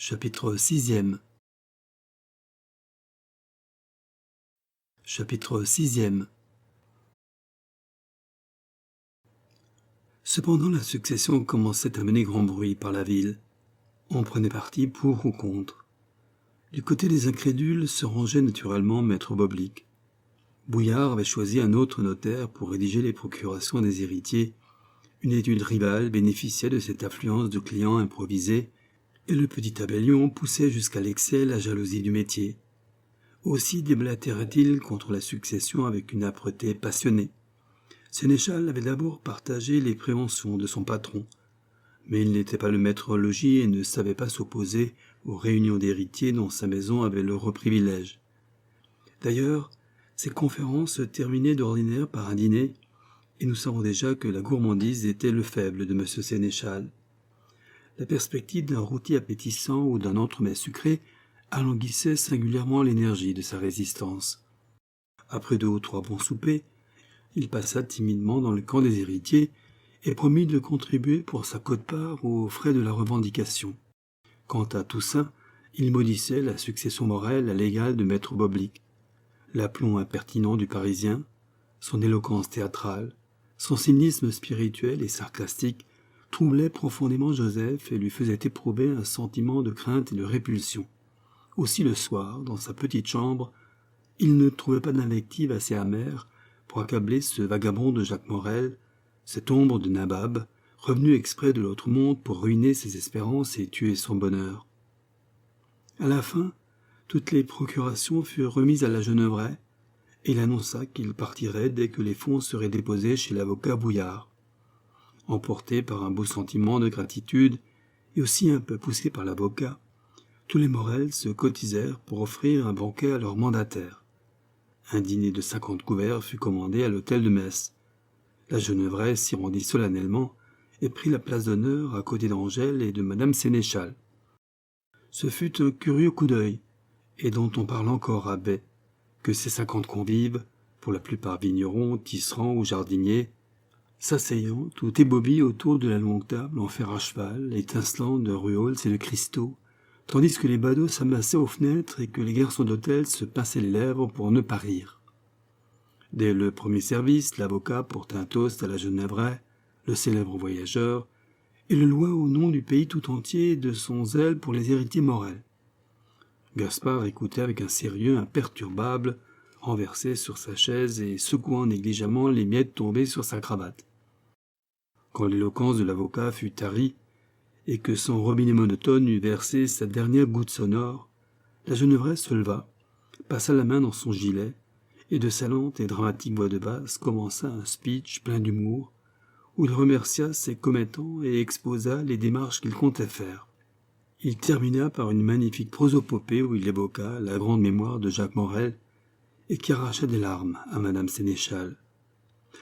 Chapitre 6e. Chapitre 6e. Cependant, la succession commençait à mener grand bruit par la ville. On prenait parti pour ou contre. Du côté des incrédules se rangeait naturellement maître Boblic. Bouillard avait choisi un autre notaire pour rédiger les procurations des héritiers. Une étude rivale bénéficiait de cette affluence de clients improvisés, et le petit tabellion poussait jusqu'à l'excès la jalousie du métier. Aussi déblatérait-il contre la succession avec une âpreté passionnée. Sénéchal avait d'abord partagé les préventions de son patron, mais il n'était pas le maître au logis et ne savait pas s'opposer aux réunions d'héritiers dont sa maison avait l'heureux privilège. D'ailleurs, ces conférences se terminaient d'ordinaire par un dîner, et nous savons déjà que la gourmandise était le faible de M. Sénéchal. La perspective d'un rôti appétissant ou d'un entremets sucré alanguissait singulièrement l'énergie de sa résistance. Après 2 ou 3 bons soupers, il passa timidement dans le camp des héritiers et promit de contribuer pour sa quote-part aux frais de la revendication. Quant à Toussaint, il maudissait la succession morale à l'égal de maître Boblic. L'aplomb impertinent du Parisien, son éloquence théâtrale, son cynisme spirituel et sarcastique troublait profondément Joseph et lui faisait éprouver un sentiment de crainte et de répulsion. Aussi le soir, dans sa petite chambre, il ne trouvait pas d'invective assez amère pour accabler ce vagabond de Jacques Morel, cette ombre de Nabab, revenu exprès de l'autre monde pour ruiner ses espérances et tuer son bonheur. À la fin, toutes les procurations furent remises à la Geneuvrais, et il annonça qu'il partirait dès que les fonds seraient déposés chez l'avocat Bouillard. Emporté par un beau sentiment de gratitude, et aussi un peu poussé par l'avocat, tous les Morel se cotisèrent pour offrir un banquet à leur mandataire. Un dîner de 50 couverts fut commandé à l'hôtel de Metz. La Geneuvrais s'y rendit solennellement et prit la place d'honneur à côté d'Angèle et de madame Sénéchal. Ce fut un curieux coup d'œil, et dont on parle encore à Baie, que ces 50 convives, pour la plupart vignerons, tisserands ou jardiniers, s'asseyant tout ébobis autour de la longue table en fer à cheval, étincelant de ruols et de cristaux, tandis que les badauds s'amassaient aux fenêtres et que les garçons d'hôtel se pinçaient les lèvres pour ne pas rire. Dès le premier service, l'avocat porta un toast à la Geneuvrais, le célèbre voyageur, et le loua au nom du pays tout entier de son zèle pour les héritiers Morel. Gaspard écoutait avec un sérieux imperturbable, renversé sur sa chaise et secouant négligemment les miettes tombées sur sa cravate. Quand l'éloquence de l'avocat fut tarie, et que son robinet monotone eut versé sa dernière goutte sonore, la Geneuvrais se leva, passa la main dans son gilet, et de sa lente et dramatique voix de basse commença un speech plein d'humour, où il remercia ses commettants et exposa les démarches qu'il comptait faire. Il termina par une magnifique prosopopée où il évoqua la grande mémoire de Jacques Morel, et qui arracha des larmes à madame Sénéchal.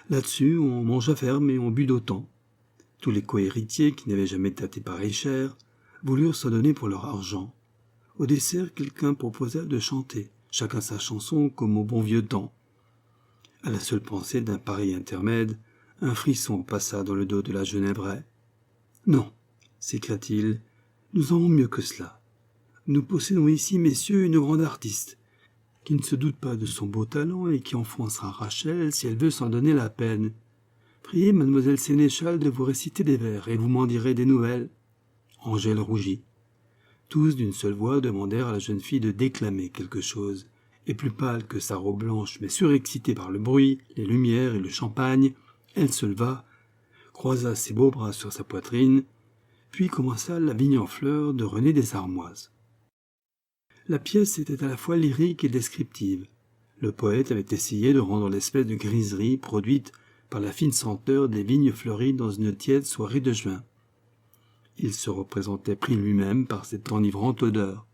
Là-dessus, on mangea ferme et on but d'autant. Tous les cohéritiers, qui n'avaient jamais tâté pareille chair, voulurent se donner pour leur argent. Au dessert, quelqu'un proposa de chanter, chacun sa chanson comme au bon vieux temps. À la seule pensée d'un pareil intermède, un frisson passa dans le dos de la Geneuvrais. « Non, s'écria-t-il, nous avons mieux que cela. Nous possédons ici, messieurs, une grande artiste, qui ne se doute pas de son beau talent et qui enfoncera Rachel si elle veut s'en donner la peine. Priez mademoiselle Sénéchal de vous réciter des vers, et vous m'en direz des nouvelles. » Angèle rougit. Tous d'une seule voix demandèrent à la jeune fille de déclamer quelque chose, et plus pâle que sa robe blanche, mais surexcitée par le bruit, les lumières et le champagne, elle se leva, croisa ses beaux bras sur sa poitrine, puis commença la vigne en fleurs de René des Armoises. La pièce était à la fois lyrique et descriptive. Le poète avait essayé de rendre l'espèce de griserie produite par la fine senteur des vignes fleuries dans une tiède soirée de juin. Il se représentait pris lui-même par cette enivrante odeur.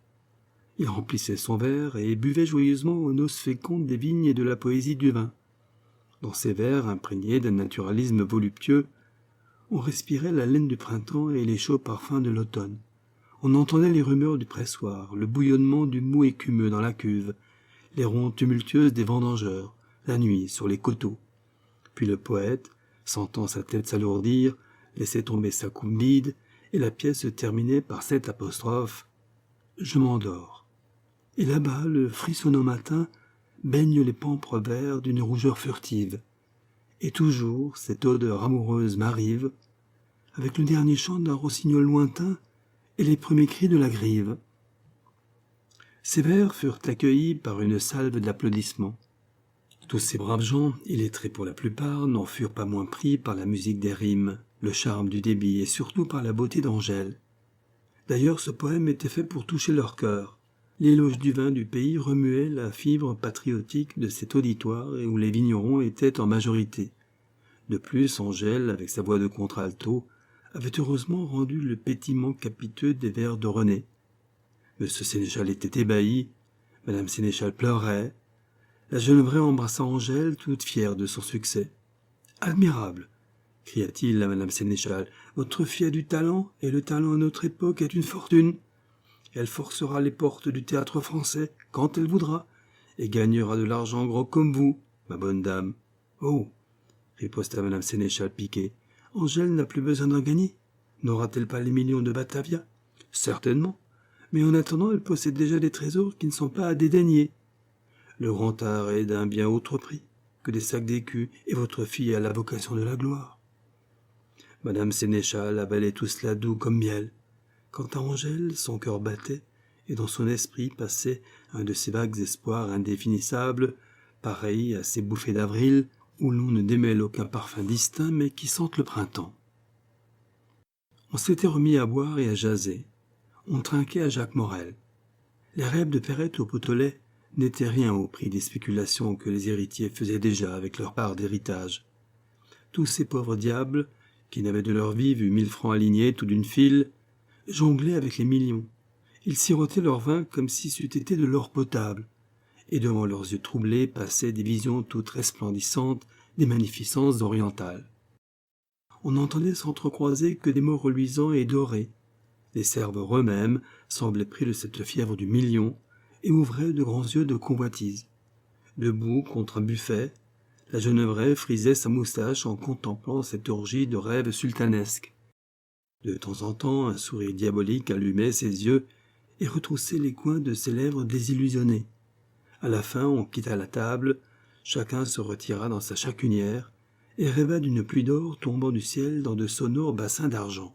Il remplissait son verre et buvait joyeusement aux noces fécondes des vignes et de la poésie du vin. Dans ses vers, imprégnés d'un naturalisme voluptueux, on respirait la laine du printemps et les chauds parfums de l'automne. On entendait les rumeurs du pressoir, le bouillonnement du mou écumeux dans la cuve, les rondes tumultueuses des vendangeurs, la nuit sur les coteaux. Puis le poète, sentant sa tête s'alourdir, laissait tomber sa coupe vide, et la pièce se terminait par cette apostrophe. Je m'endors. Et là-bas, le frissonnant matin baigne les pampres verts d'une rougeur furtive. Et toujours, cette odeur amoureuse m'arrive, avec le dernier chant d'un rossignol lointain et les premiers cris de la grive. Ces vers furent accueillis par une salve d'applaudissements. Tous ces braves gens, illettrés pour la plupart, n'en furent pas moins pris par la musique des rimes, le charme du débit et surtout par la beauté d'Angèle. D'ailleurs, ce poème était fait pour toucher leur cœur. L'éloge du vin du pays remuait la fibre patriotique de cet auditoire et où les vignerons étaient en majorité. De plus, Angèle, avec sa voix de contralto, avait heureusement rendu le pétillement capiteux des vers de René. Monsieur Sénéchal était ébahi, Madame Sénéchal pleurait. La jeune vraie embrassa Angèle, toute fière de son succès. « Admirable !» cria-t-il à Madame Sénéchal. « Votre fille a du talent, et le talent à notre époque est une fortune. Elle forcera les portes du théâtre français quand elle voudra, et gagnera de l'argent gros comme vous, ma bonne dame. »« Oh !» riposta Madame Sénéchal piquée. « Angèle n'a plus besoin d'en gagner. N'aura-t-elle pas les millions de Batavia ? Certainement. Mais en attendant, elle possède déjà des trésors qui ne sont pas à dédaigner. Le grand art est d'un bien autre prix que des sacs d'écus, et votre fille a la vocation de la gloire. » Madame Sénéchal avalait tout cela doux comme miel. Quant à Angèle, son cœur battait, et dans son esprit passait un de ces vagues espoirs indéfinissables, pareils à ces bouffées d'avril, où l'on ne démêle aucun parfum distinct, mais qui sentent le printemps. On s'était remis à boire et à jaser. On trinquait à Jacques Morel. Les rêves de Perrette au Potolet n'étaient rien au prix des spéculations que les héritiers faisaient déjà avec leur part d'héritage. Tous ces pauvres diables, qui n'avaient de leur vie vu 1000 francs alignés tout d'une file, jonglaient avec les millions. Ils sirotaient leur vin comme si c'eût été de l'or potable, et devant leurs yeux troublés passaient des visions toutes resplendissantes des magnificences orientales. On n'entendait s'entrecroiser que des mots reluisants et dorés. Les serveurs eux-mêmes semblaient pris de cette fièvre du million et ouvraient de grands yeux de convoitise. Debout contre un buffet, la jeune vraie frisait sa moustache en contemplant cette orgie de rêves sultanesques. De temps en temps, un sourire diabolique allumait ses yeux et retroussait les coins de ses lèvres désillusionnées. À la fin, on quitta la table, chacun se retira dans sa chacunière et rêva d'une pluie d'or tombant du ciel dans de sonores bassins d'argent.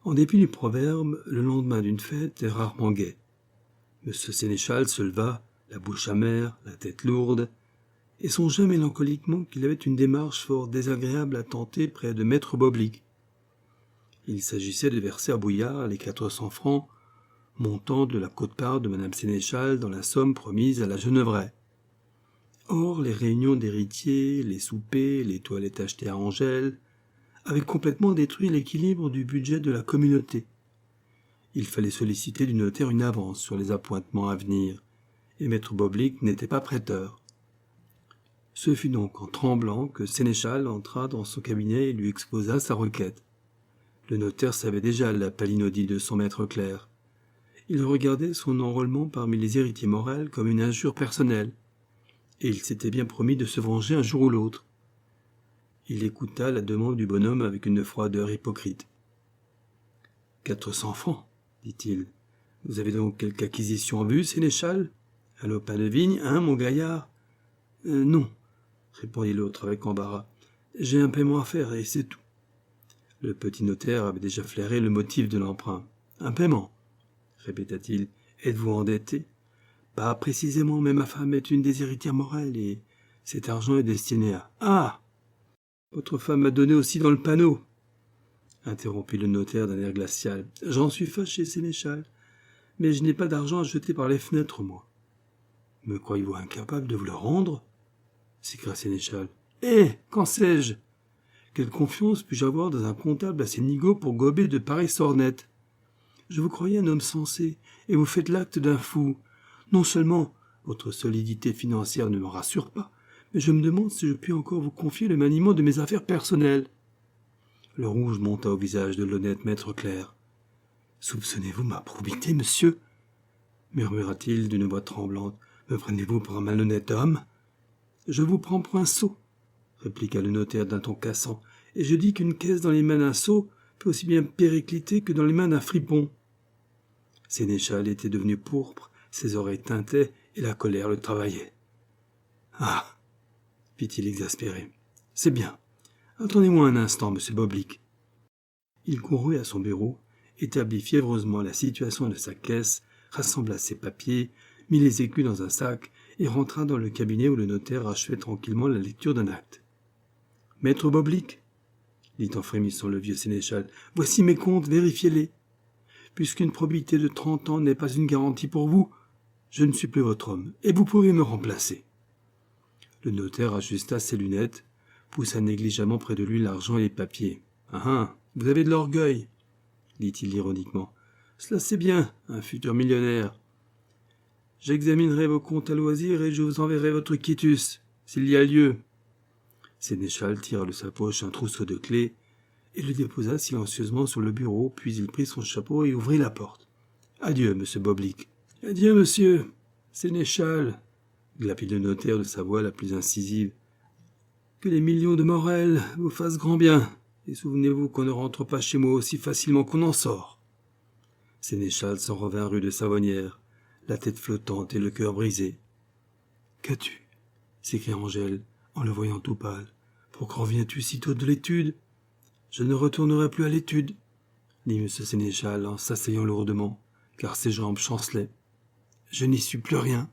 En dépit du proverbe, le lendemain d'une fête est rarement gai. Monsieur Sénéchal se leva, la bouche amère, la tête lourde, et songea mélancoliquement qu'il avait une démarche fort désagréable à tenter près de maître Boblic. Il s'agissait de verser à Bouillard les 400 francs, montant de la quote-part de Madame Sénéchal dans la somme promise à la Genevraie. Or, les réunions d'héritiers, les soupers, les toilettes achetées à Angèle, avaient complètement détruit l'équilibre du budget de la communauté. Il fallait solliciter du notaire une avance sur les appointements à venir, et maître Boblic n'était pas prêteur. Ce fut donc en tremblant que Sénéchal entra dans son cabinet et lui exposa sa requête. Le notaire savait déjà la palinodie de son maître clerc. Il regardait son enrôlement parmi les héritiers morels comme une injure personnelle, et il s'était bien promis de se venger un jour ou l'autre. Il écouta la demande du bonhomme avec une froideur hypocrite. « 400 francs, dit-il. Vous avez donc quelque acquisition en vue, Sénéchal? Un lopin de vigne, hein, mon gaillard? Non, répondit l'autre avec embarras. J'ai un paiement à faire et c'est tout. Le petit notaire avait déjà flairé le motif de l'emprunt. Un paiement, répéta-t-il. Êtes-vous endetté? Pas précisément, mais ma femme est une des héritières morales et cet argent est destiné à... Ah! Votre femme m'a donné aussi dans le panneau, interrompit le notaire d'un air glacial. J'en suis fâché, Sénéchal, mais je n'ai pas d'argent à jeter par les fenêtres, moi. Me croyez-vous incapable de vous le rendre? S'écria Sénéchal. Qu'en sais-je? Quelle confiance puis-je avoir dans un comptable assez nigaud pour gober de pareilles sornettes? Je vous croyais un homme sensé, et vous faites l'acte d'un fou. Non seulement votre solidité financière ne me rassure pas, mais je me demande si je puis encore vous confier le maniement de mes affaires personnelles. Le rouge monta au visage de l'honnête maître clerc. « Soupçonnez-vous ma probité, monsieur ?» murmura-t-il d'une voix tremblante. « Me prenez-vous pour un malhonnête homme ?»« Je vous prends pour un sot, » répliqua le notaire d'un ton cassant, « et je dis qu'une caisse dans les mains d'un sot peut aussi bien péricliter que dans les mains d'un fripon. » Sénéchal était devenu pourpre, ses oreilles tintaient et la colère le travaillait. « Ah !» fit-il exaspéré. « C'est bien. Attendez-moi un instant, monsieur Boblick. » Il courut à son bureau, établit fiévreusement la situation de sa caisse, rassembla ses papiers, mit les écus dans un sac et rentra dans le cabinet où le notaire achevait tranquillement la lecture d'un acte. « Maître Boblick, » dit en frémissant le vieux sénéchal, « voici mes comptes, vérifiez-les. Puisqu'une probité de 30 ans n'est pas une garantie pour vous, je ne suis plus votre homme, et vous pouvez me remplacer. » Le notaire ajusta ses lunettes, poussa négligemment près de lui l'argent et les papiers. « Ah ah, vous avez de l'orgueil, » dit-il ironiquement. « Cela c'est bien, un futur millionnaire. J'examinerai vos comptes à loisir et je vous enverrai votre quitus, s'il y a lieu. » Sénéchal tira de sa poche un trousseau de clés et le déposa silencieusement sur le bureau, puis il prit son chapeau et ouvrit la porte. « Adieu, monsieur Boblick. »« Adieu, monsieur. Sénéchal, » glapit le notaire de sa voix la plus incisive. « Que les millions de Morel vous fassent grand bien, et souvenez-vous qu'on ne rentre pas chez moi aussi facilement qu'on en sort. » Sénéchal s'en revint rue de Savonnière, la tête flottante et le cœur brisé. « Qu'as-tu » s'écria Angèle, en le voyant tout pâle. « Pourquoi reviens-tu si tôt de l'étude ?»« Je ne retournerai plus à l'étude, » dit M. Sénéchal en s'asseyant lourdement, car ses jambes chancelaient. « Je n'y suis plus rien. »